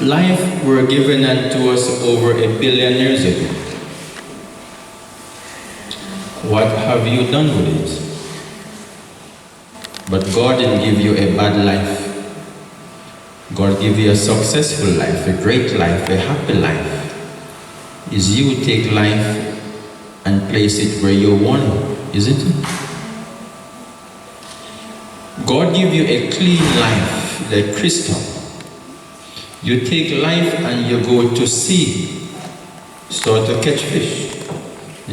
Life were given unto us over 1 billion years ago. What have you done with it? But God didn't give you a bad life. God gave you a successful life, a great life, a happy life. Is you take life and place it where you want it, isn't it? God give you a clean life, like crystal. You take life and you go to sea, start to catch fish.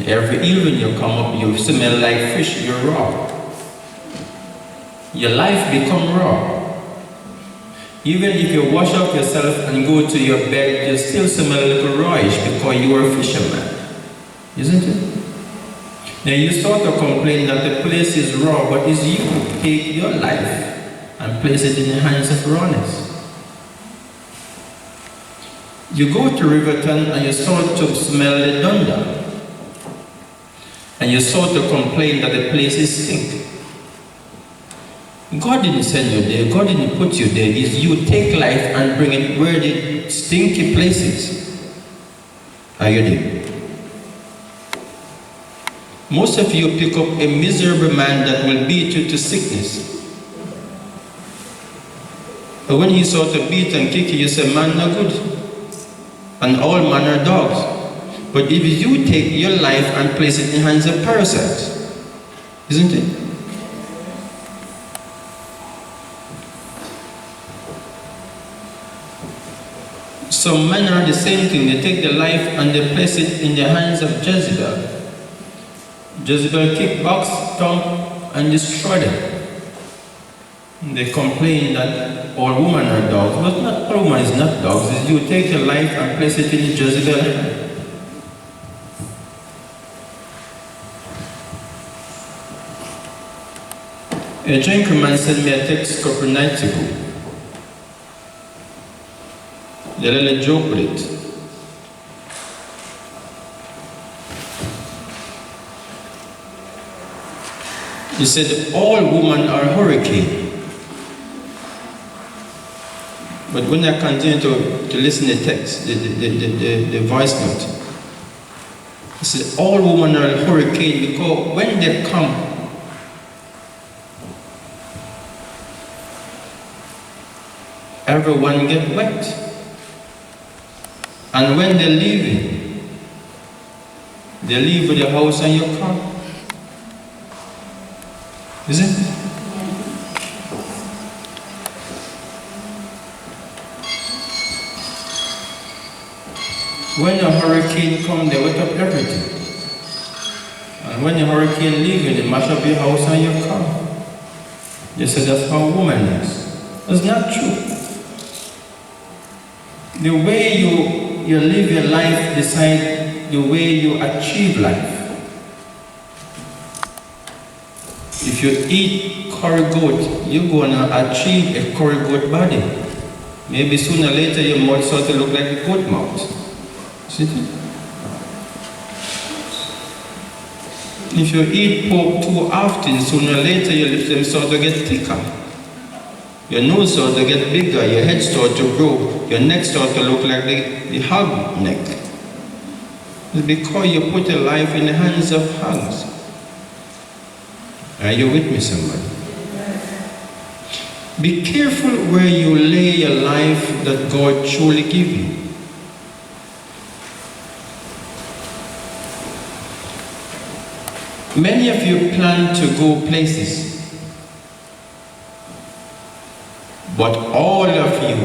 Every evening you come up, you smell like fish, you're raw. Your life become raw. Even if you wash up yourself and go to your bed, you still smell a little rawish because you are a fisherman. Isn't it? Then you start to complain that the place is raw, but it's you who take your life and place it in the hands of rawness. You go to Riverton and you start to smell the dunder. And you start to complain that the place is stink. God didn't send you there, God didn't put you there. It's you take life and bring it where the stinky places. Are you there? Most of you pick up a miserable man that will beat you to sickness. But when he start to beat and kick you, you say, man, no good. And all men are dogs. But if you take your life and place it in the hands of parasites, isn't it? Some men are the same thing. They take their life and they place it in the hands of Jezebel. Jezebel kick, box, stomp, and destroy them. And they complain that all women are dogs. But not all women is not dogs. It's you take your life and place it in Jezebel hand. A gentleman sent me a text a couple nights ago. They let a joke with it. He said, all women are hurricane. But when I continue to listen to the text, the voice note, he said, all women are hurricane because when they come, everyone get wet. And when they're leaving, they leave with your house and your car. Is it? When a hurricane comes, they wet up everything. And when the hurricane leaves, they mash up your house and your car. They say that's how a woman is. That's not true. The way you live your life decides the way you achieve life. If you eat curry goat, you're going to achieve a curry goat body. Maybe sooner or later your mouth starts to look like a goat mouth. See it? If you eat pork too often, sooner or later your lips them start to get thicker. Your nose starts to get bigger, your head starts to grow, your neck starts to look like the hog neck. It's because you put your life in the hands of hogs. Are you with me, somebody? Be careful where you lay your life that God truly gives you. Many of you plan to go places. But all of you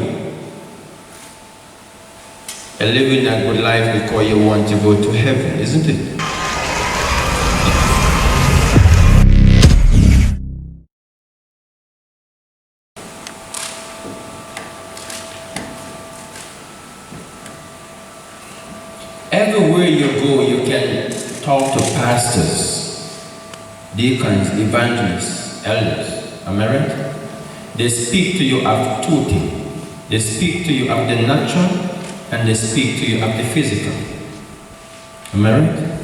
are living a good life because you want to go to heaven, isn't it? Everywhere you go, you can talk to pastors, deacons, evangelists, elders. Am I right? They speak to you of two things. They speak to you of the natural and they speak to you of the physical. Am I right?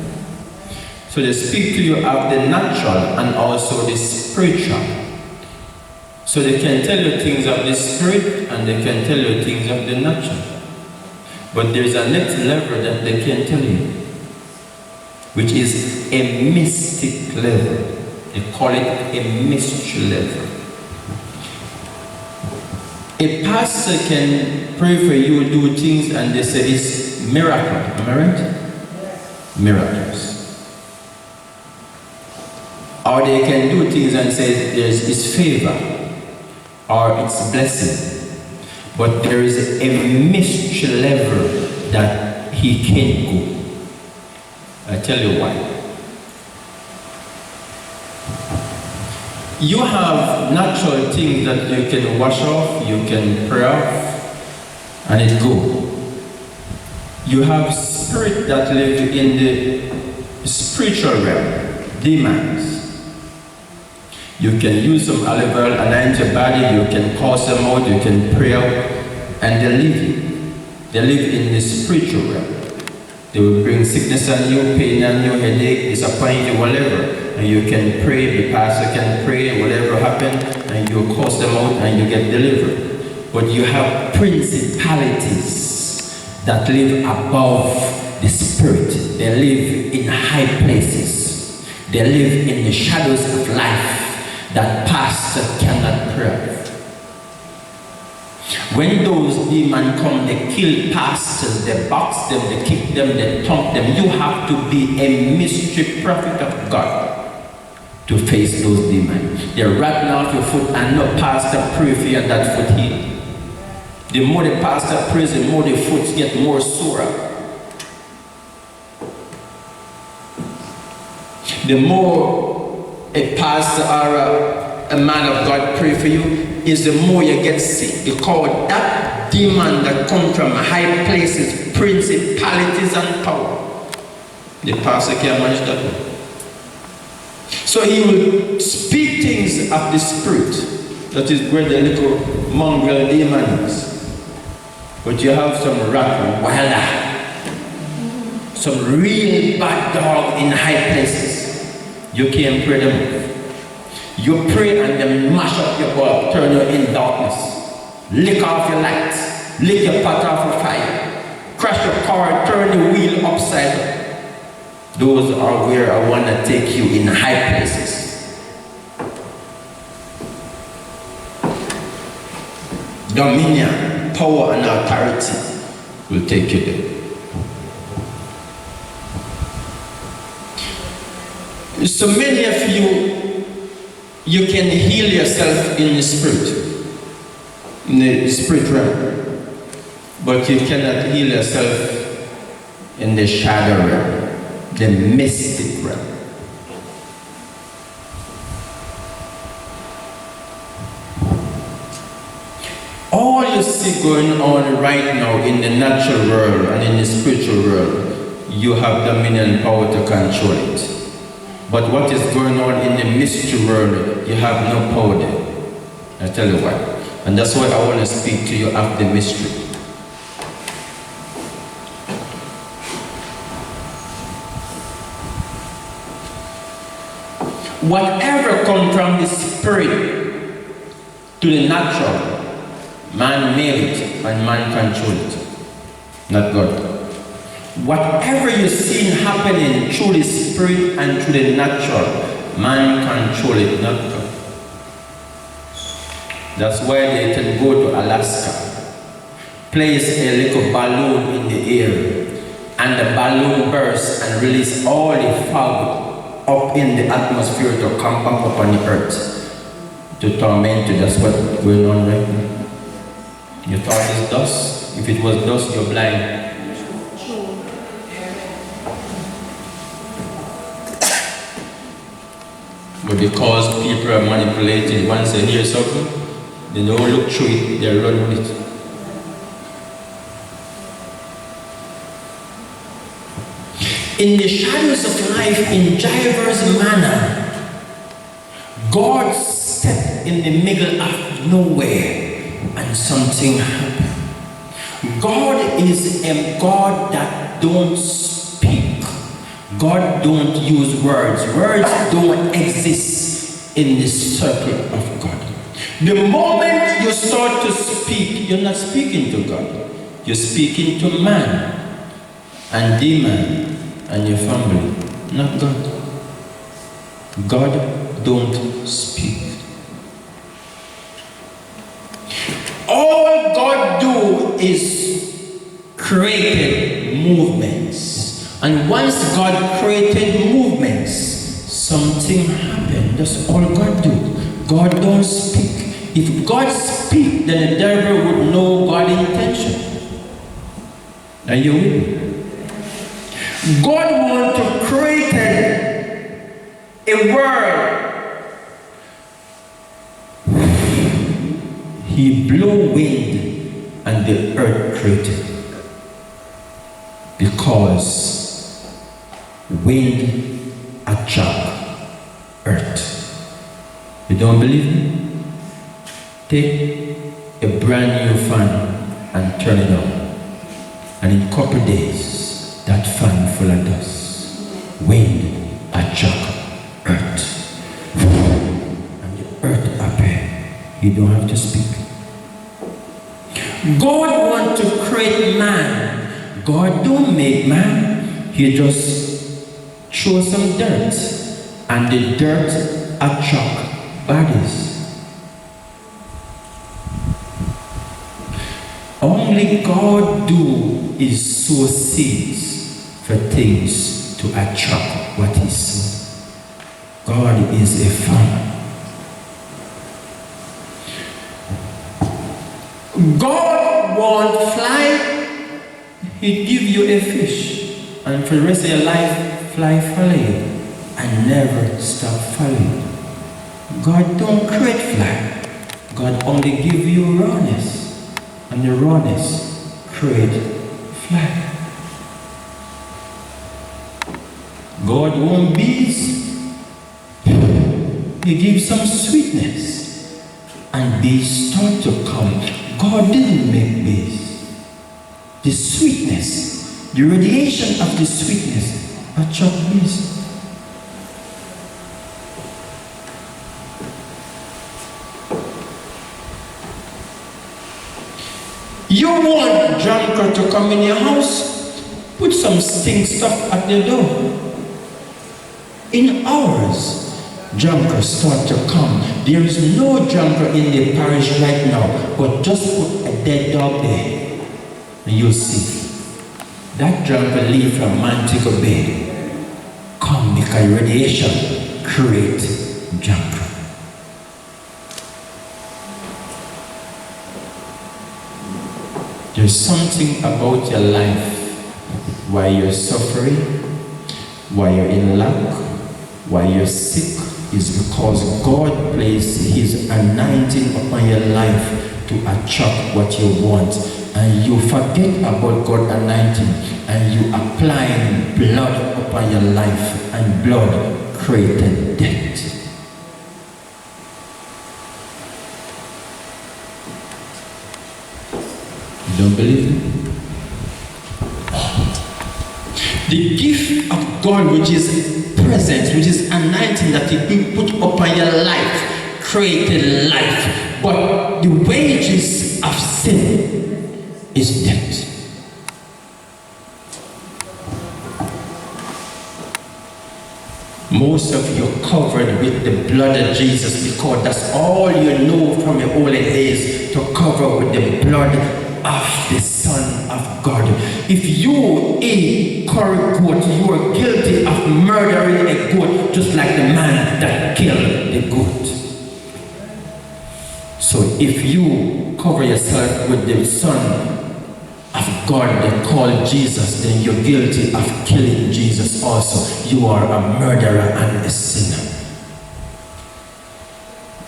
So they speak to you of the natural and also the spiritual. So they can tell you things of the spirit and they can tell you things of the natural. But there's a next level that they can tell you, which is a mystic level. They call it a mystery level. A pastor can pray for you, do things, and they say it's miracle. Am I right? Yes. Miracles. Or they can do things and say it's favor or it's blessing. But there is a mystery level that he can't go. I tell you why. You have natural things that you can wash off, you can pray off, and it go. You have spirit that live in the spiritual realm, demons. You can use some Allegory, anoint your body, you can cast them out, you can pray out, and they live. They live in the spiritual realm. They will bring sickness on you, pain on you, headache, disappoint you, whatever. And you can pray, the pastor can pray, whatever happened, and you cast them out and you get delivered. But you have principalities that live above the spirit. They live in high places. They live in the shadows of life that pastor cannot pray. When those demons come, they kill pastors, they box them, they kick them, they thump them. You have to be a mystery prophet of God to face those demons. They're ratting off your foot and no pastor pray for you and that foot healed. The more the pastor prays, the more the foot get more sore. The more a pastor or a man of God pray for you, is the more you get sick. Because that demon that comes from high places, principalities and power, the pastor can't manage that one. So he will speak things of the spirit. That is where the little mongrel demon is. But you have some rat wilder, some real bad dog in high places. You can't pray them. You pray and they mash up your bulb, turn you in darkness, lick off your lights, lick your pot off of fire, crash your car, turn the wheel upside down. Those are where I want to take you in high places. Dominion, power, and authority will take you there. So many of you can heal yourself in the spirit, in the spirit realm, but you cannot heal yourself in the shadow realm, the mystic realm. All you see going on right now in the natural world and in the spiritual world, you have dominion and power to control it. But what is going on in the mystery world, you have no power there. I tell you why. And that's why I want to speak to you of the mystery. Whatever comes from the spirit to the natural, man made it and man controls it, not God. Whatever you see happening through the spirit and through the natural, man control it, not God. That's why they can go to Alaska, place a little balloon in the air, and the balloon bursts and release all the fog up in the atmosphere to come back up on the earth to torment you. That's what's going on right now. You thought it's dust? If it was dust, you're blind. But because people are manipulated, once they hear something, they don't look through it, they run with it. In the shadows of life, in diverse manner, God stepped in the middle of nowhere and something happened. God is a God that don't speak. God don't use words. Words don't exist in the circle of God. The moment you start to speak, you're not speaking to God. You're speaking to man and demon and your family, not God. God don't speak. All God do is created movements. And once God created movements, something happened. That's all God do. God don't speak. If God speak, then the devil would know God's intention. Are you with me? God want to create a world. He blew wind and the earth created. Because wind attract earth. You don't believe me? Take a brand new fan and turn it on. And in a couple of days, that fan full of dust. Wind attract earth. And the earth appear. You don't have to speak. God wants to create man. God don't make man. He just throw some dirt. And the dirt attract bodies. Only God do is sow seeds for things to attract what he sows. God is a farmer. God won't fly, he give you a fish. And for the rest of your life, fly follow you and never stop following. God don't create fly. God only give you rawness. And the rawness create fly. God won't bees. He gives some sweetness. And bees start to come. God didn't make bees. The sweetness, the radiation of the sweetness attract bees. You want junker to come in your house? Put some stink stuff at the door. In hours, junkers start to come. There is no junker in the parish right now, but just put a dead dog there, and you'll see. That junker leave from Montego Bay. Come because radiation create junker. There's something about your life, why you're suffering, why you're in lack, why you're sick, is because God placed his anointing upon your life to attract what you want. And you forget about God's anointing and you apply blood upon your life, and blood created death. Don't believe me? The gift of God, which is presence, which is anointing that he been put upon your life, created life. But the wages of sin is death. Most of you are covered with the blood of Jesus because that's all you know from your holy days, to cover with the blood of the Son of God. If you eat curry goat, you are guilty of murdering a goat, just like the man that killed the goat. So if you cover yourself with the Son of God that called Jesus, then you're guilty of killing Jesus also. You are a murderer and a sinner.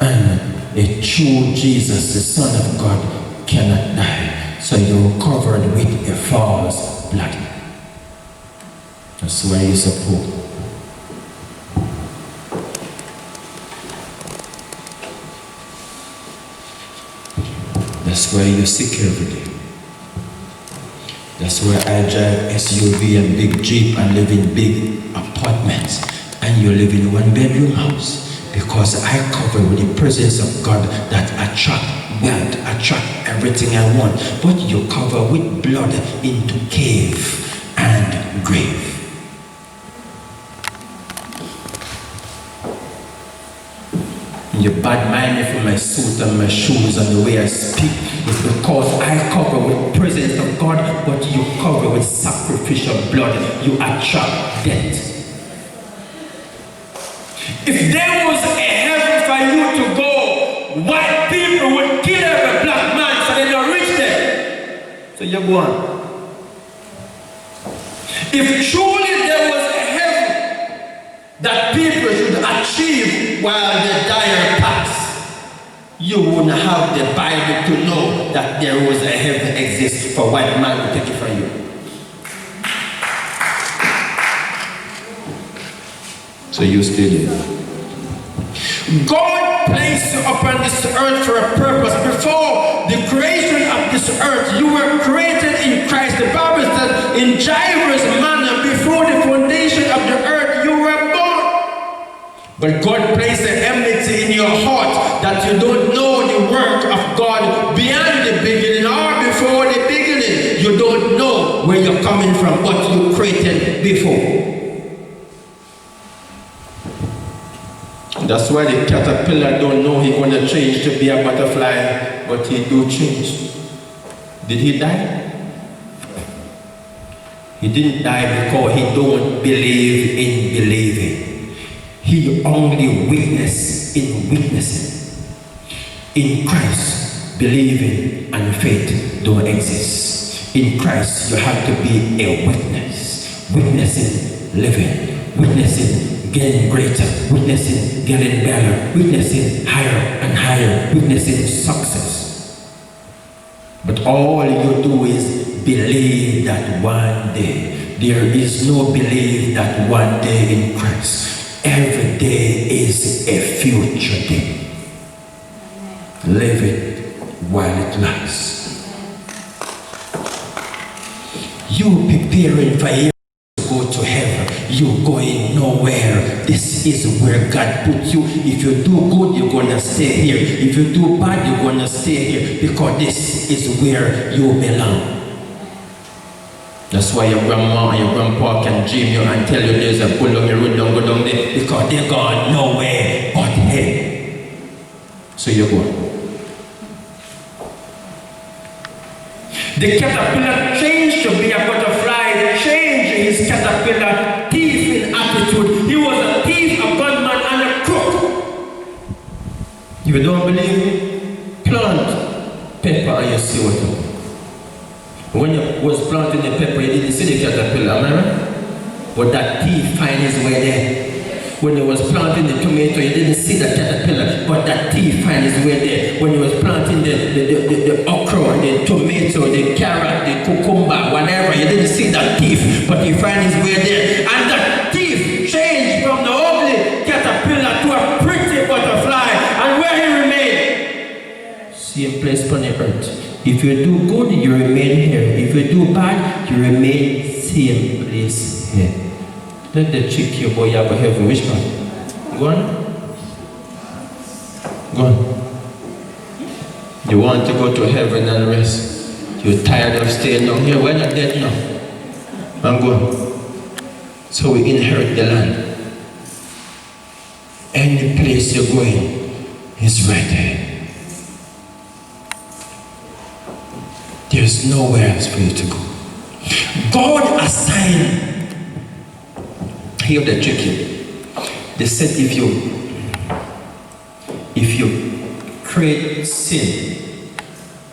And a true Jesus, the Son of God, cannot die. So you're covered with a false blood. That's where you're supposed. That's where you're sick every day. That's where I drive SUV and big Jeep and live in big apartments. And you live in a one-bedroom house. Because I cover with the presence of God that attract wealth, attract everything I want. But you cover with blood into cave and grave. You bad mind me for my suit and my shoes and the way I speak. It's because I cover with presence of God, but you cover with sacrificial blood. You attract death. If there was a heaven for you to go, white people would kill every black man so they don't reach there. So you go on. If truly there was a heaven that people should achieve while they die or pass, you wouldn't have the Bible to know that there was a heaven exists for white man to take it from you. So you stay there. God placed you upon this earth for a purpose. Before the creation of this earth, you were created in Christ. The Bible says in diverse manner before the foundation of the earth you were born. But God placed an enmity in your heart that you don't know the work of God beyond the beginning or before the beginning. You don't know where you're coming from, what you created before. That's why the caterpillar don't know he's going to change to be a butterfly, but he do change. Did he die? He didn't die because he don't believe in believing. He only witness in witnessing. In Christ, believing and faith don't exist. In Christ, you have to be a witness. Witnessing, living. Witnessing, getting greater, witnessing, getting better, witnessing higher and higher, witnessing success. But all you do is believe that one day. There is no belief that one day in Christ. Every day is a future day. Live it while it lasts. You preparing for you to go to heaven. You're going nowhere. This is where God put you. If you do good, you're going to stay here. If you do bad, you're going to stay here. Because this is where you belong. That's why your grandma and your grandpa can dream you and tell you there's a bull on the road, don't go down there. Because they're going nowhere but here. So you go. The caterpillar changed to be a butterfly. Changed his caterpillar thief in attitude. He was a thief, a gunman, and a crook. You don't believe me? Plant pepper and you see what. When you was planting the pepper, you didn't see the caterpillar, am I right? But that thief find his way there. When you was planting the tomato, you didn't see the caterpillar, but that thief find his way there. When you was planting the okra, the tomato, the carrot, the cucumber, whatever, you didn't see that thief, but he find his way there. And that thief changed from the ugly caterpillar to a pretty butterfly. And where he remained? Same place on the earth. If you do good, you remain here. If you do bad, you remain same place here. Let the trick your boy have a heaven. Which one? Go on. Go on. You want to go to heaven and rest. You're tired of staying down here. We're not dead now. And go on. So we inherit the land. Any place you're going is right there. There's nowhere else for you to go. God assigned. Here the trick. They said if you create sin,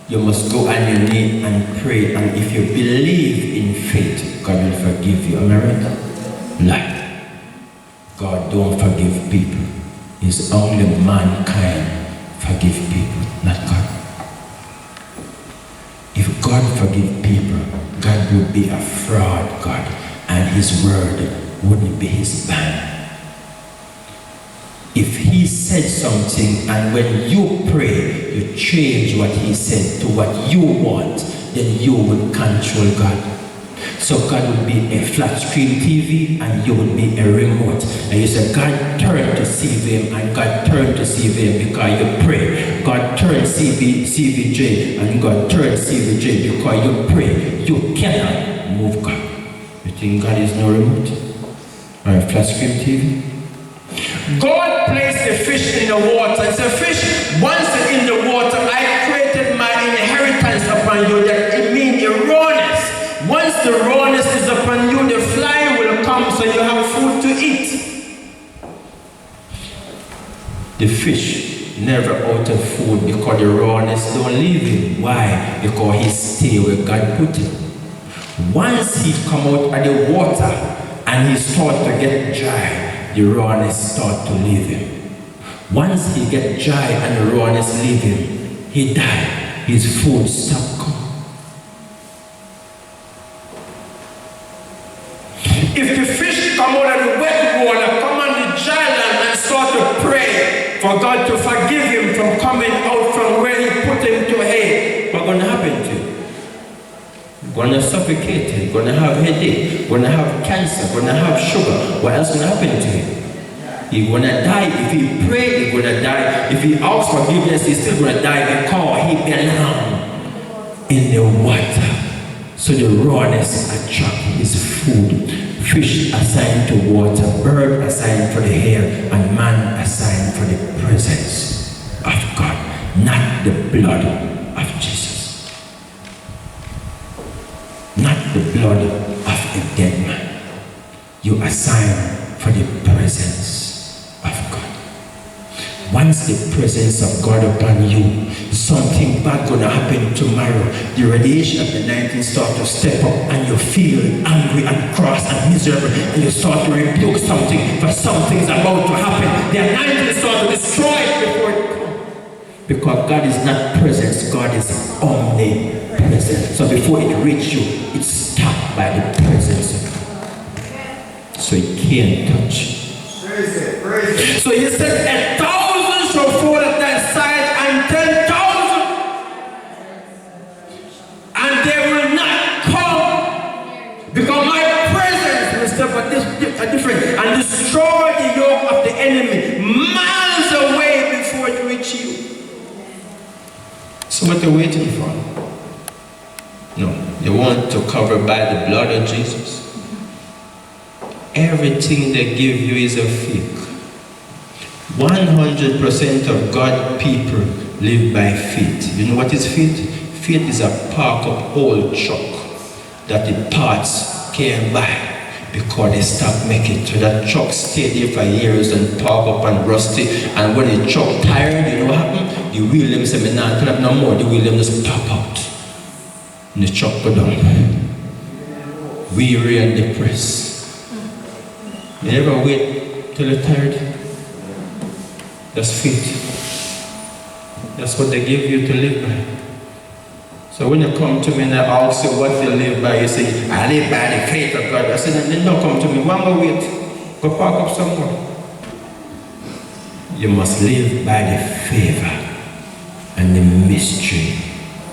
you must go on your knee and pray. And if you believe in faith, God will forgive you. Am I right? Lie. God don't forgive people. It's only mankind forgive people, not God. If God forgive people, God will be a fraud God, and his word wouldn't be his ban. If he said something and when you pray, you change what he said to what you want, then you will control God. So God would be a flat screen TV and you would be a remote. And you say, God turned to CVM and God turned to CVM because you pray. God turned CVJ and God turned CVJ because you pray. You cannot move God. You think God is no remote? Or a flat screen TV? God placed the fish in the water. It's a fish, once in the water, I created my inheritance upon you. That it means the rawness. Once the rawness is upon you, the fly will come so you have food to eat. The fish never out of food because the rawness don't leave him. Why? Because he stay where God put him. Once he come out of the water and he start to get dry, the rawness start to leave him. Once he get dry and the rawness leave him, he die. His food stop coming. If the fish come out of the wet water, come on the dry land and start to pray for God to forgive him from coming out from where he put him to, hey, what's going to happen to you? You're going to suffocate, you're going to have headache, you're going to have cancer, you're going to have sugar. What else going to happen to him? He's going to die. If he pray, he's going to die. If he asks forgiveness, he's still going to die because he belongs in the water. So the rawness attracts his food. Fish assigned to water, bird assigned for the air, and man assigned for the presence of God, not the blood of Jesus. Not the blood of a dead man. You assign for the presence of God. Once the presence of God upon you, something bad gonna happen tomorrow. The radiation of the 19 start to step up and you feel angry and cross and miserable and you start to rebuke something for something's about to happen. The 19 start to destroy it before it comes. Because God is not presence, God is omnipresent. So before it reaches you, it's stopped by the presence of God. So it can't touch. So he said, 1,000 shall fall at thy side and 10,000, and they will not come, because my presence will step a different and destroy the yoke of the enemy miles away before it reaches you. So what are you waiting for? No, you want to cover by the blood of Jesus. Everything they give you is a fake. 100% of God people live by faith. You know what is faith? Faith is a park up old truck that the parts can't buy because they stop making it. So that truck stayed there for years and park up and rusty. And when the truck tired, you know what happened? The wheel them say, "Me not turn up no more." The wheel them just pop out. And the truck go down. Weary and depressed. You never wait till you're tired. That's faith. That's what they give you to live by. So when you come to me and I ask you what you live by, you say, I live by the faith of God. I said, then don't come to me. One more wait. Go park up somewhere. You must live by the favor and the mystery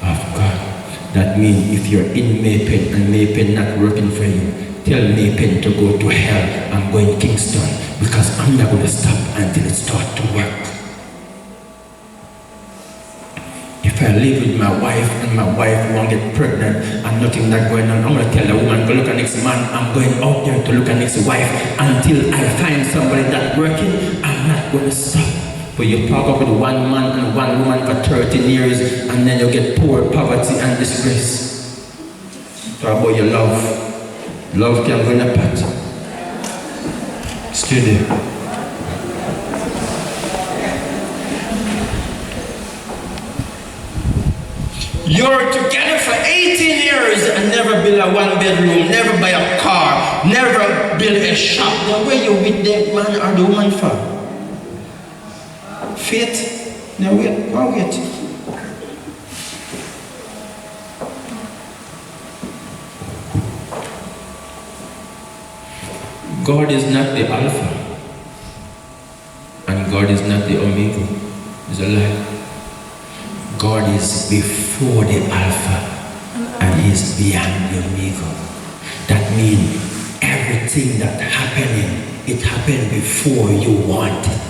of God. That means if you're in Maypen and Maypen not working for you, tell Maypen to go to hell. I'm going Kingston because I'm not going to stop until it starts to work. If I live with my wife and my wife won't get pregnant and nothing not going on, I'm going to tell the woman, go look at next man. I'm going out there to look at next wife until I find somebody that's working. I'm not going to stop. But you park up with one man and one woman for 13 years and then you get poor, poverty and disgrace. Talk about your love. Love can go in a pot. Stay there. You're together for 18 years and never build a one bedroom, never buy a car, never build a shop. Then where you with the man or the woman for? Faith? Now wait, go wait. God is not the Alpha and God is not the Omega. It's a lie. God is before the Alpha and He's beyond the Omega. That means everything that happening, it happened before you want it.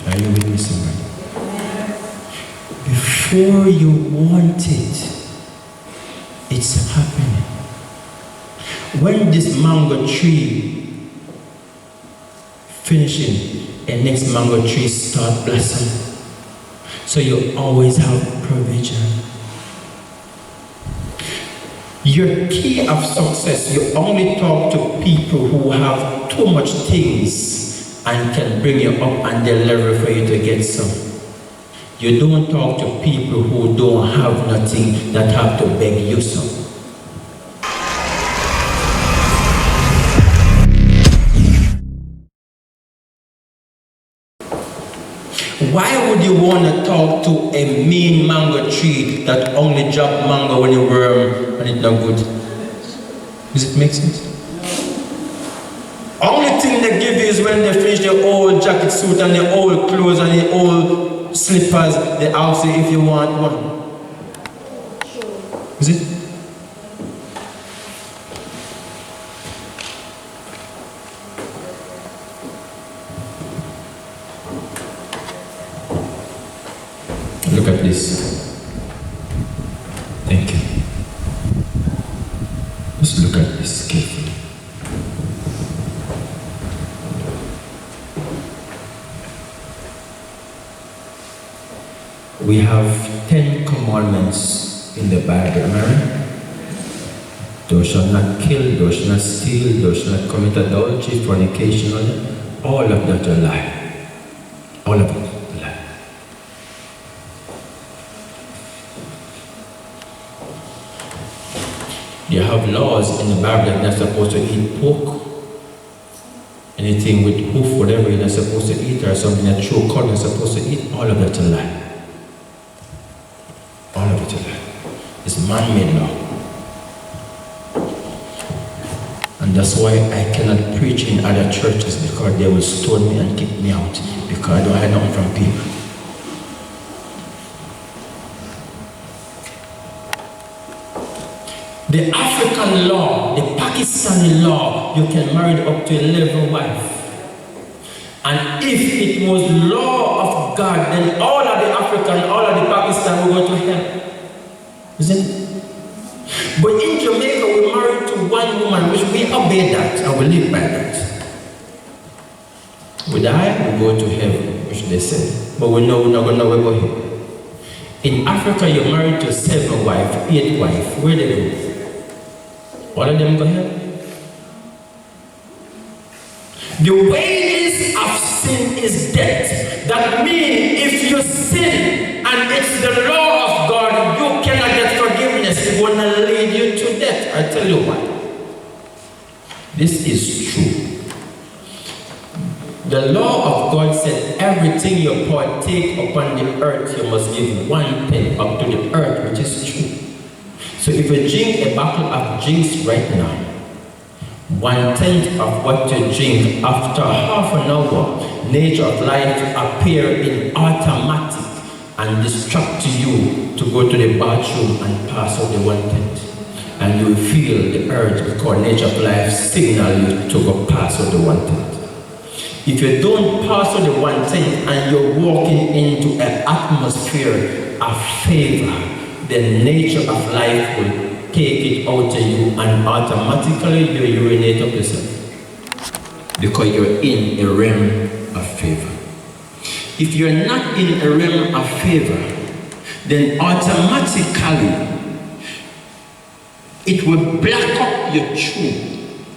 Are you with me, somebody? Before you want it, it's happening. When this mango tree finishing, and next mango tree start blossoming. So you always have provision. Your key of success, you only talk to people who have too much things and can bring you up on their level for you to get some. You don't talk to people who don't have nothing that have to beg you some. Why would you want to talk to a mean mango tree that only drop mango when you worm and it's not good? Does it make sense? Only thing they give you is when they finish their old jacket suit and their old clothes and their old slippers, they ask you if you want one. Is it? Look at this. Thank you. Let's look at this carefully. We have 10 commandments in the Bible, right? Thou shalt not kill, thou shalt not steal, thou shalt not commit adultery, fornication, all of that are lie. All of it. You have laws in the Bible that you're not supposed to eat pork. Anything with hoof, whatever you're not supposed to eat, or something that true color you're supposed to eat, all of that a lie. All of it a lie. It's man-made law. And that's why I cannot preach in other churches, because they will stone me and kick me out, because I don't have nothing from people. The African law, the Pakistani law, you can marry up to 11 wives. And if it was law of God, then all of the African, all of the Pakistan will go to hell. Isn't it? But in Jamaica, we married to one woman, which we obey that and we live by that. We die, we go to heaven, which they say. But we know we're not going to go here. In Africa, you're married to 7 wives, 8 wives. Where they go? All of them go ahead. The wages of sin is death. That means if you sin and it's the law of God, you cannot get forgiveness. It's going to lead you to death. I tell you what. This is true. The law of God said everything you partake upon the earth, you must give 1/10 up to the earth, which is true. So if you drink a bottle of drinks right now, 1/10 of what you drink, after half an hour, nature of life appear in automatic and distract you to go to the bathroom and pass out the 1/10. And you feel the urge because nature of life signal you to go pass out the 1/10. If you don't pass out the 1/10 and you're walking into an atmosphere of favor, the nature of life will take it out of you and automatically you urinate up yourself. Because you're in a realm of favor. If you're not in a realm of favor, then automatically it will block up your tube.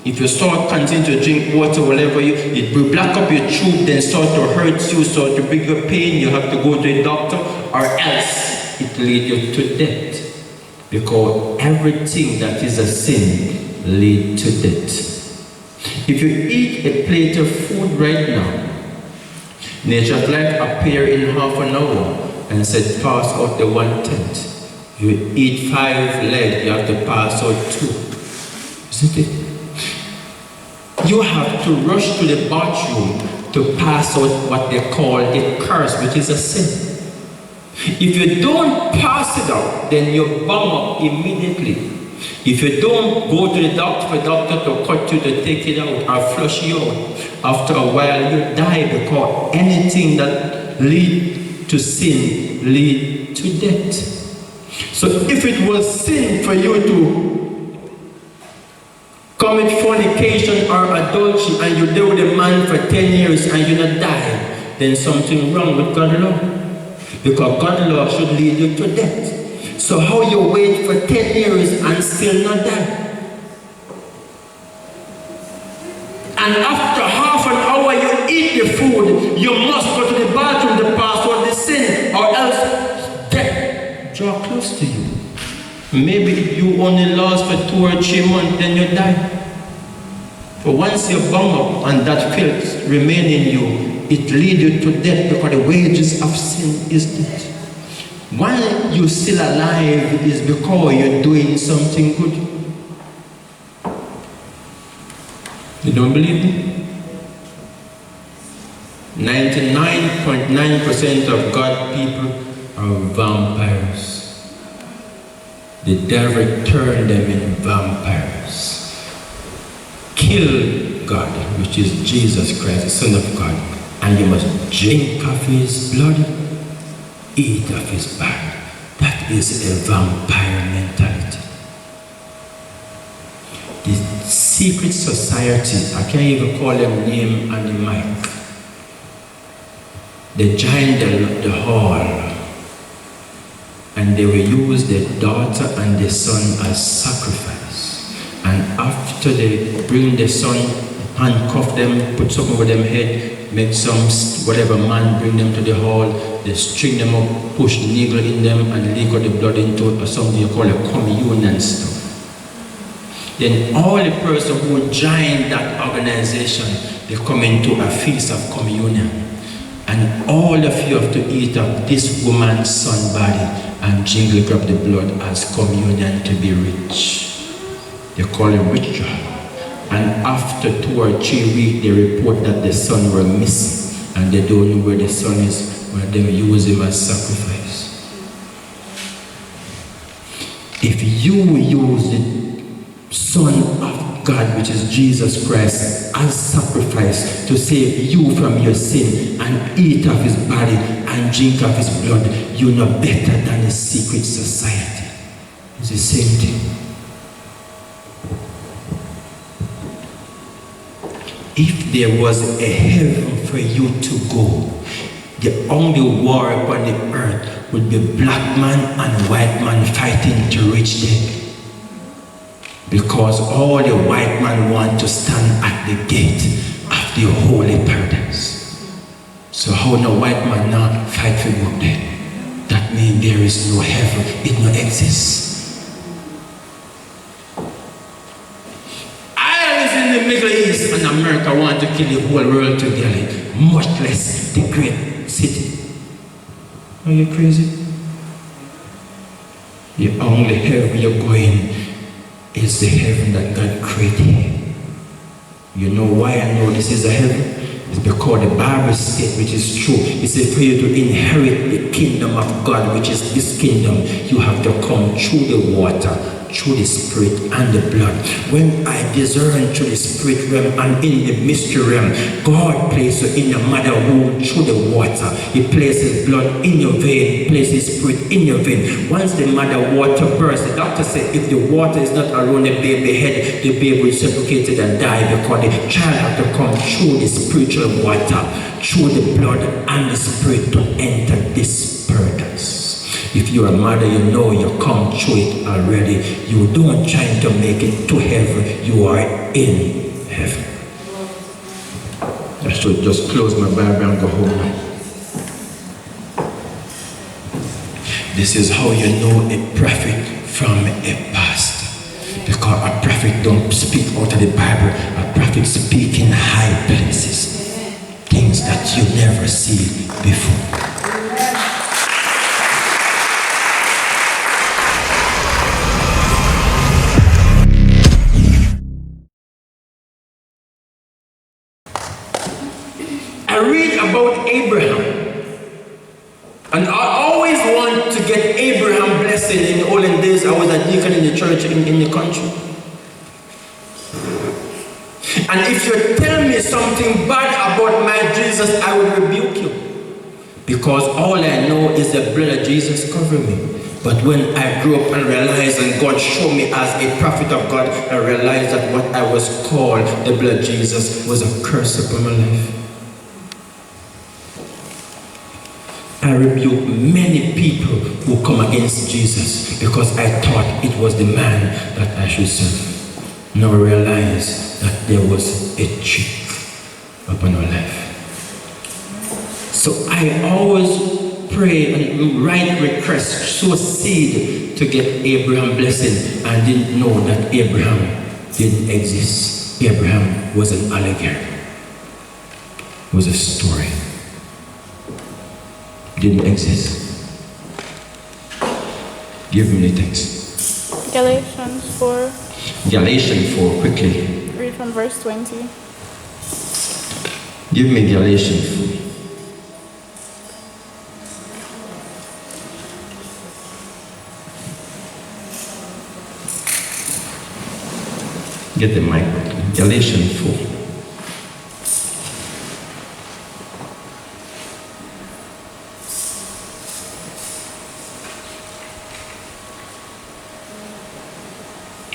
If you start continuing to drink water, whatever it will block up your tube, then start to hurt you, start to bring you pain, you have to go to a doctor, or else it leads you to death. Because everything that is a sin leads to death. If you eat a plate of food right now, nature of life appear in half an hour and said pass out the 1/10. You eat 5 legs, you have to pass out 2. Isn't it? You have to rush to the bathroom to pass out what they call a curse, which is a sin. If you don't pass it out, then you bung up immediately. If you don't go to the doctor for doctor to cut you, to take it out or flush you out, after a while you die, because anything that leads to sin leads to death. So if it was sin for you to commit fornication or adultery and you live with a man for 10 years and you not die, then something wrong with God's law. Because God's law should lead you to death. So how you wait for 10 years and still not die? And after half an hour you eat the food, you must go to the bathroom to pass out the sin, or else death draw close to you. Maybe you only last for 2 or 3 months, then you die. But once you bung up and that filth remain in you, it leads you to death, because the wages of sin is death. Why you're still alive is because you're doing something good. You don't believe me? 99.9% of God's people are vampires. The devil turned them into vampires. Kill God, which is Jesus Christ, the Son of God, and you must drink of his blood, eat of his blood. That is a vampire mentality. The secret society, I can't even call them name on the mic. They joined the hall and they will use the daughter and the son as sacrifice. And after they bring the son, handcuff them, put something over them head, make some, whatever man bring them to the hall, they string them up, push needle in them and leak out the blood into something you call a communion stuff. Then all the person who joined that organization, they come into a feast of communion. And all of you have to eat of this woman's son body and jingle grab the blood as communion to be rich. They call it ritual. And after 2 or 3 weeks, they report that the son were missing and they don't know where the son is, where they use him as sacrifice. If you use the Son of God, which is Jesus Christ, as sacrifice to save you from your sin, and eat of his body and drink of his blood, you're not better than a secret society. It's the same thing. If there was a heaven for you to go, the only war upon the earth would be black man and white man fighting to reach there. Because all the white man want to stand at the gate of the holy paradise. So how no white man not fight for go there? That means there is no heaven, it no exists. I live in the Middle East and America want to kill the whole world together, much less the great city. Are you crazy? The only heaven you're going is the heaven that God created. You know why I know this is a heaven? It's because the Bible says, which is true, it says for you to inherit the kingdom of God, which is this kingdom, you have to come through the water, through the spirit and the blood. When I discern through the spirit realm and in the mystery realm, God places you in your mother womb through the water. He places blood in your vein, places spirit in your vein. Once the mother water bursts, the doctor said if the water is not around the baby head, the baby will suffocate and die, because the child has to come through the spiritual water, through the blood and the spirit to enter this paradise. If you're a mother, you know you come through it already. You don't try to make it to heaven. You are in heaven. I should just close my Bible and go home now. This is how you know a prophet from a pastor. Because a prophet don't speak out of the Bible. A prophet speaks in high places. Things that you never see before. I read about Abraham, and I always get Abraham blessing in the olden days. I was a deacon in the church in the country. And if you tell me something bad about my Jesus, I will rebuke you. Because all I know is the blood of Jesus covering me. But when I grew up and realized, and God showed me as a prophet of God, I realized that what I was called, the blood of Jesus, was a curse upon my life. I rebuke many people who come against Jesus because I thought it was the man that I should serve. Now I realize that there was a trick upon our life. So I always pray and write requests, sow seed to get Abraham blessing. I didn't know that Abraham didn't exist. Abraham was an allegory. It was a story. Didn't exist. Give me the text. Galatians 4. Galatians 4, quickly. Read from verse 20. Give me Galatians 4. Get the mic. Galatians 4.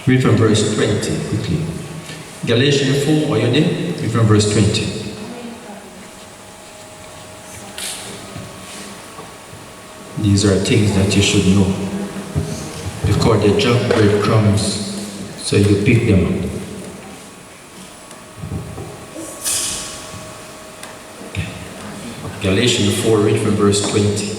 Read from verse 20 quickly. Galatians 4, are you there? Read from verse 20. These are things that you should know. Because they drop breadcrumbs, so you pick them up. Okay. Galatians 4, read from verse 20.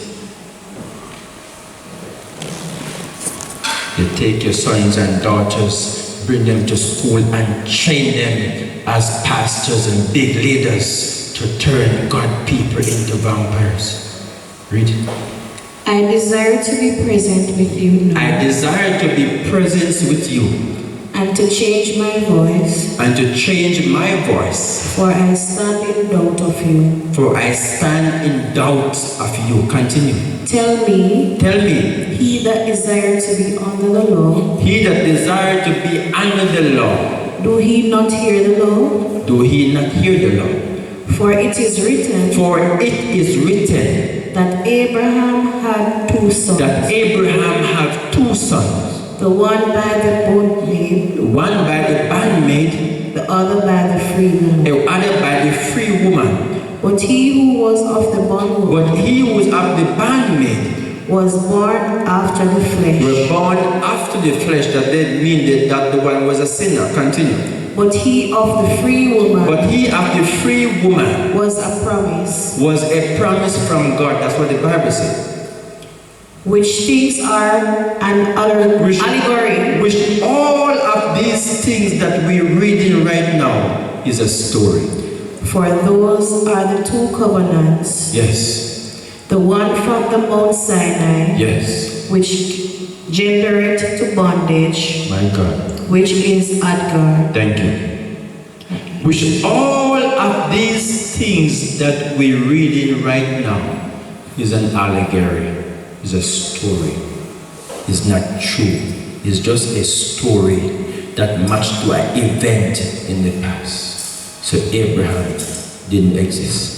You take your sons and daughters, bring them to school and train them as pastors and big leaders to turn God people into vampires. Read. I desire to be present with you now. I desire to be present with you. And to change my voice. And to change my voice. For I stand in doubt of you. For I stand in doubt of you. Continue. Tell me. Tell me. He that desired to be under the law. He that desired to be under the law. Do he not hear the law? Do he not hear the law? For it is written. For it is written. That Abraham had two sons. That Abraham had two sons. The one by the bondmaid. One by the bondmaid. The other by the free woman. The other by the free woman. But he who was of the bondwoman. But he who was of the bondmaid. Was born after the flesh. Were born after the flesh. That didn't mean that the one was a sinner. Continue. But he of the free woman. But he of the free woman. Was a promise. Was a promise from God. That's what the Bible says. Which things are an allegory. Which all of these things that we're reading right now is a story. For those are the two covenants. Yes. The one from the Mount Sinai. Yes. Which gendereth to bondage. My God. Which is Adgar. Thank you. Which all of these things that we're reading right now is an allegory. Is a story. It's not true. It's just a story that matched to an event in the past. So Abraham didn't exist.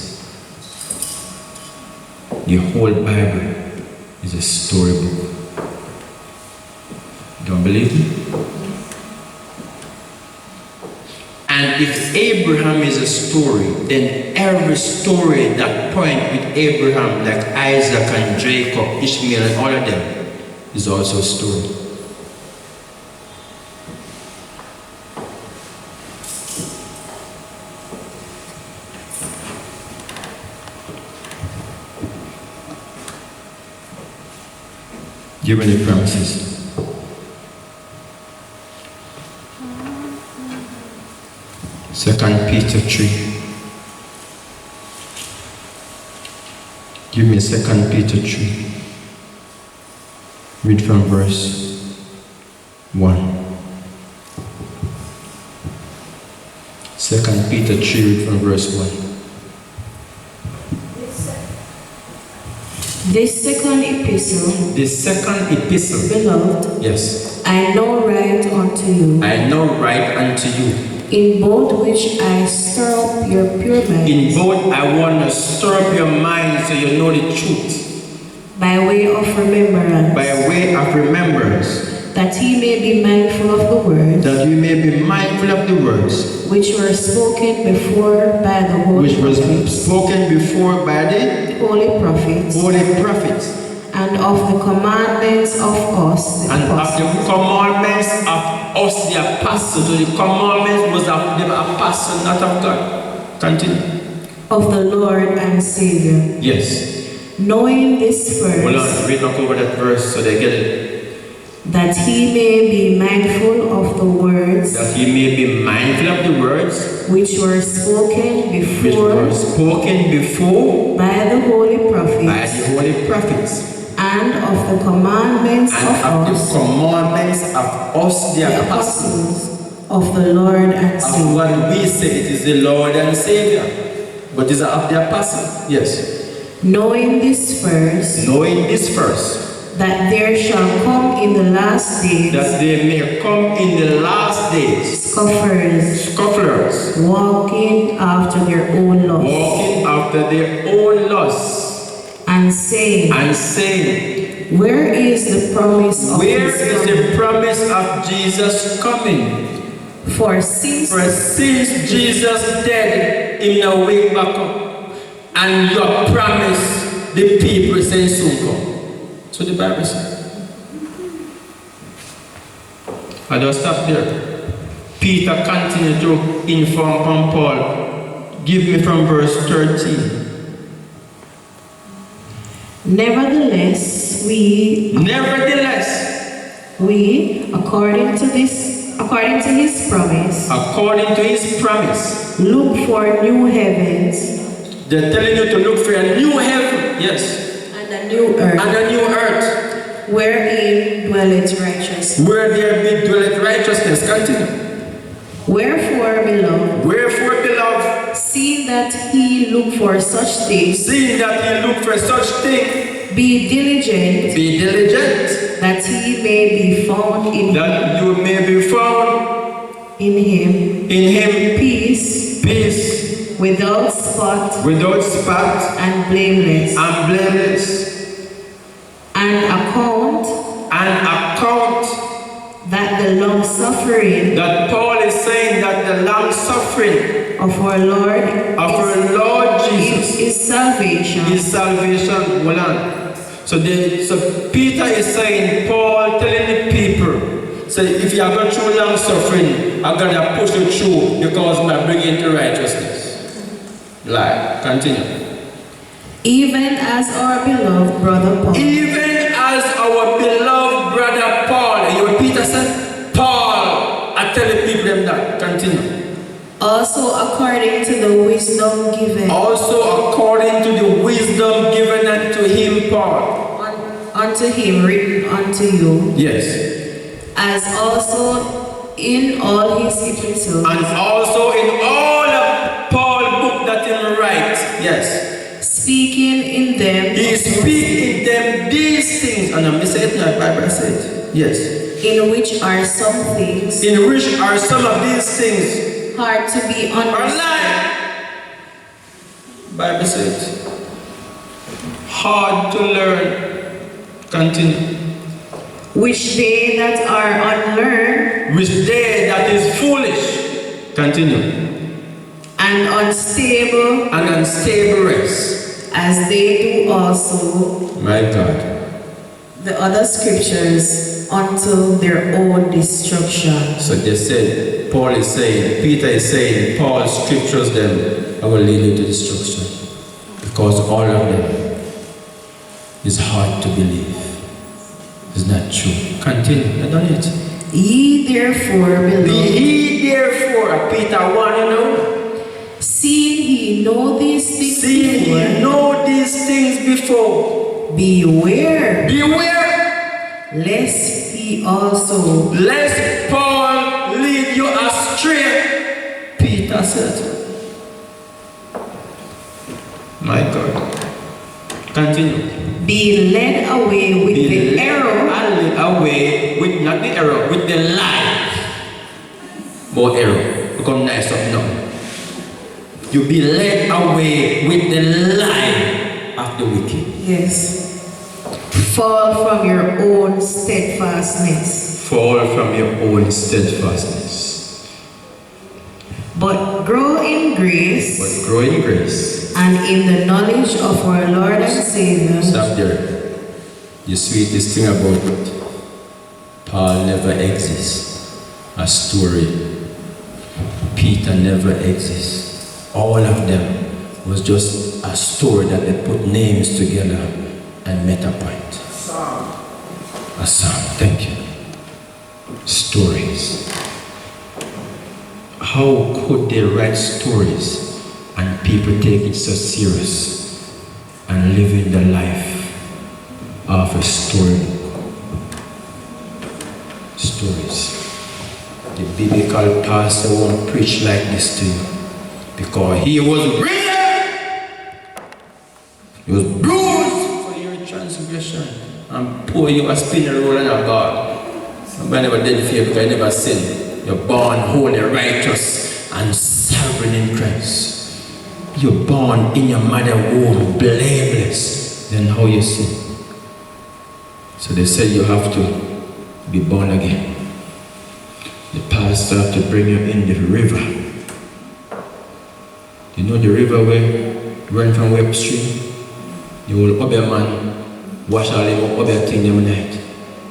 The whole Bible is a storybook. Don't believe me? And if Abraham is a story, then every story that points with Abraham, like Isaac and Jacob, Ishmael and all of them, is also a story. Give me the promises. Second Peter 3. Give me 2 Peter 3. Read from verse 1. 2 Peter 3, read from verse 1. This second epistle, beloved, yes, I now write unto you, I now write unto you. in both which I stir up your pure minds, In both, I want to stir up your mind so you know the truth. by way of remembrance, By way of remembrance, that ye may be mindful of the words that you may be mindful of the words which were spoken before by the holy which was prophets, spoken before by the holy prophets, and of the commandments of us, the and of apostles, the commandments of us, the apostles. So the commandments was of the apostles, not of God. Continue. of the Lord and Savior. Yes. Knowing this Hold first, on, read back over that verse so they get it. that he may be mindful of the words That ye may be mindful of the words which were spoken which were before spoken before by the holy by prophets, the holy prophets, and of the commandments and of of us, the commandments of us, the the apostles. apostles of the Lord and Of Savior. what we say, it is the Lord and Savior. But these are of the apostles. Yes. Knowing this first, Knowing this first, that there shall come in the last days that they may come in the last days scoffers, scoffers, walking after their own lusts, walking after their own lusts, and saying, and saying, where is the promise of where his is coming? the promise of Jesus coming? For since For since Jesus dead, him now wake back up, and your promise, the people say soon come. So the Bible says. I just stop there. Peter continued to inform from Paul. Give me from verse 13. nevertheless, we, according to his promise, look for new heavens They're telling you to look for a new heaven, yes, and a new earth, and a new earth, wherein dwelleth righteousness. where there be dwelleth righteousness. Continue. Wherefore, beloved, seeing that he look for such things, Seeing that ye look for such thing, be diligent, that that he may be found you may be found in him, peace, without spot without spot and blameless, and blameless, and account that the long suffering that Paul is saying that the long suffering of our Lord Jesus is salvation. is salvation. Hold on. So Peter is saying, Paul telling the people, say, if you are going through long suffering, I'm going to push you through because I'm bringing you to righteousness. Like, continue. Even as our beloved brother Paul, Even as our beloved brother Paul, and you Peter said, Paul, I tell the people them that. Continue. also according to the wisdom given Also according to the wisdom given unto him, Paul. unto him, written unto you, Yes. as also in all his epistles, And also in all of Paul's book that he writes. Yes. speaking in them, He speaks in them these things. And I'm saying it, my Bible said. Yes. in which are some things In which are some of these things hard to be are understood, lying. Bible says. Hard to learn. Continue. which they that are unlearned Which they that is foolish. Continue. and unstable, And unstable rest. as they do also My God. the other scriptures unto their own destruction. So they said, Paul is saying, Peter is saying, Paul's scriptures them I will lead you to destruction. Because all of them is hard to believe. It's not true. Continue. I done it. Ye therefore, Be beloved, ye therefore, Peter 1, you know. seeing ye know these things See, before, ye know these things before. beware, Beware, lest he also lest Paul lead you astray. Peter said. My God. Continue. Be led away with Be the error. led away with not the error, with the lie. More error. Become nice up now. You be led away with the lie of the wicked. Yes. Fall from your own steadfastness. Fall from your own steadfastness. But grow in grace. But grow in grace. And in the knowledge of our Lord and Savior. Stop there. The sweetest thing about it, Paul never exists. A story. Peter never exists. All of them was just a story that they put names together and met a point. A psalm. Thank you. Stories. How could they write stories and people take it so serious and live in the life of a storybook? Stories. The biblical pastor won't preach like this to you because he was risen. He was bruised for your transgression and pour you a spinning roll and a ball. Nobody never did fear because you never sinned. You're born holy, righteous, and sovereign in Christ. You're born in your mother's womb, blameless. Then how you sin? So they said you have to be born again. The pastor have to bring you in the river. You know the river where run from Web Street? The old Obey man wash all them Obey thing them night.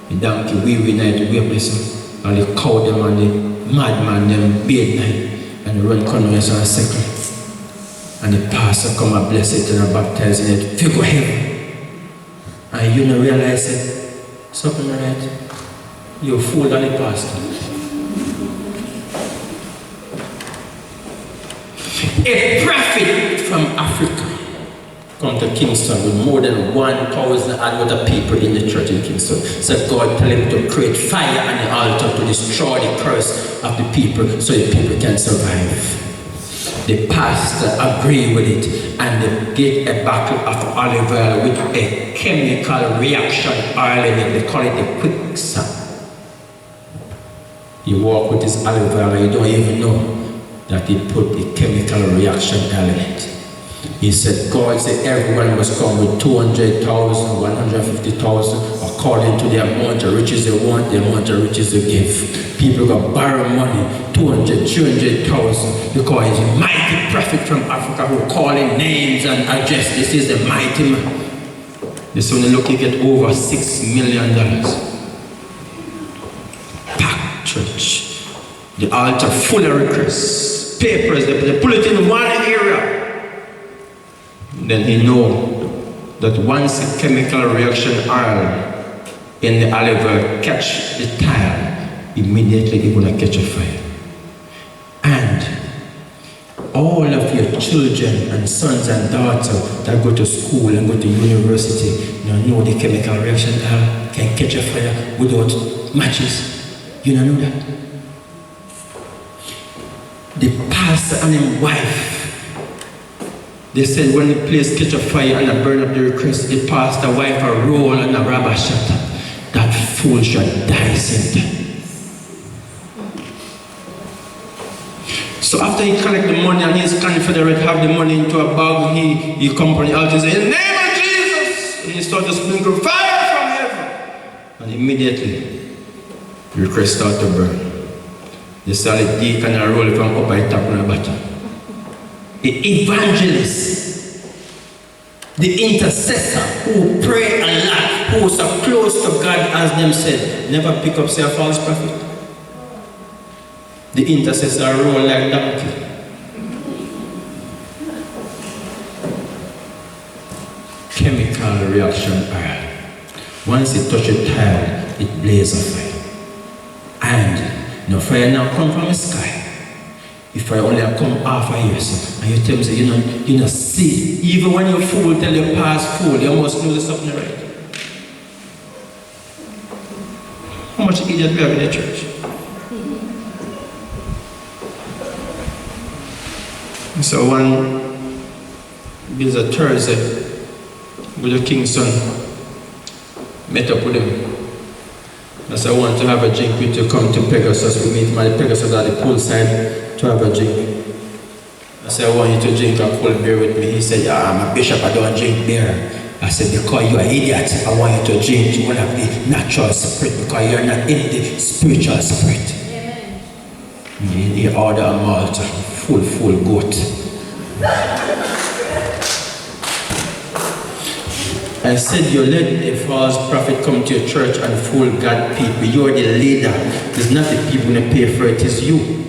The donkey we night wake us. All the cow them and the madman them bathe night and run corners and circle. And the pastor come and bless it and baptize in it. Feel go heaven. And you don't realize it. Something right. You fool on the pastor. A prophet from Africa come to Kingston with more than 1,000 other people in the church in Kingston. So God tell him to create fire on the altar to destroy the curse of the people so the people can survive. The pastor agreed with it and they get a bottle of olive oil with a chemical reaction oil in it. They call it the quicksand. You walk with this olive oil and you don't even know that he put the chemical reaction element. He said, God said everyone must come with 200,000, 150,000, according to the amount of riches they want, the amount of riches they give. People can borrow money, 200,000, 300,000, because he's a mighty prophet from Africa who calling names and address. This is the mighty man. This one look, he get over $6 million. Packed church. The altar full of requests, papers, they pull it in one area. Then he know that once the chemical reaction oil in the olive oil catch the tile, immediately it's gonna catch a fire. And all of your children and sons and daughters that go to school and go to university, you know the chemical reaction oil can catch a fire without matches. You don't know that? The pastor and his wife, they said when the place catch a fire and I burn up the request, the pastor wife a roll and a rubber shot. That fool should die same time. So after he collect the money and his confederate have the money into a bag, he come from the altar and say, in the name of Jesus! And he start to sprinkle fire from heaven. And immediately, the request start to burn. The solid deacon and roll from up by top and the bottom. The evangelist, the intercessor who pray a lot, who is so close to God as them said, never pick up say a false prophet. The intercessor roll like donkey. Chemical reaction oil. Once it touch a tile, it blazes a fire. And no fire now come from the sky. If I only come half a year, so, and you tell me, say, you know, see, even when you fool, tell you pass fool, you must know there's something right. How much idiot we have in the church? So one, there's a Thursday with the King's son. met up with him. I said, I want to have a drink with you. Come to Pegasus. We meet my Pegasus at the poolside to have a drink. I said, I want you to drink a cold beer with me. He said, yeah, I'm a bishop, I don't drink beer. I said, because you're an idiot, I want you to drink one of the natural spirit because you're not in the spiritual spirit. Amen. He ordered a malt, full goat. I said, you let the false prophet come to your church and fool God people. You're the leader. It's not the people going to pay for it, it's you.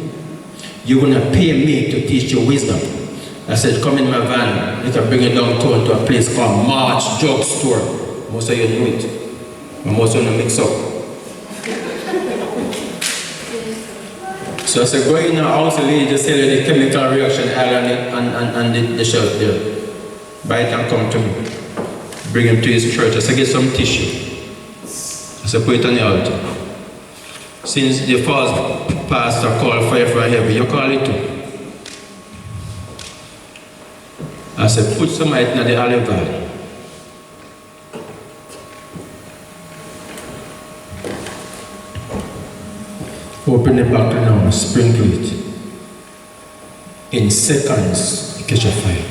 You're going to pay me to teach you wisdom. I said, come in my van. You can bring it downtown to a place called March Drug Store. Most of you know it. But most of you mix up. So I said, go in the house, the lady just sell you the chemical reaction oil and the shelf there. Buy it and come to me. Bring him to his church. I said, get some tissue. I said, put it on the altar. Since the false pastor called fire for heaven, you call it too. I said, put some light in the Allegory. Open the bottle now, sprinkle it. In seconds, you catch a fire.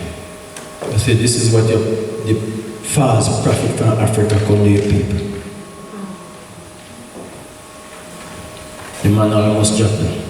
I said, this is what the false prophet from Africa come to your people. The man almost dropped them.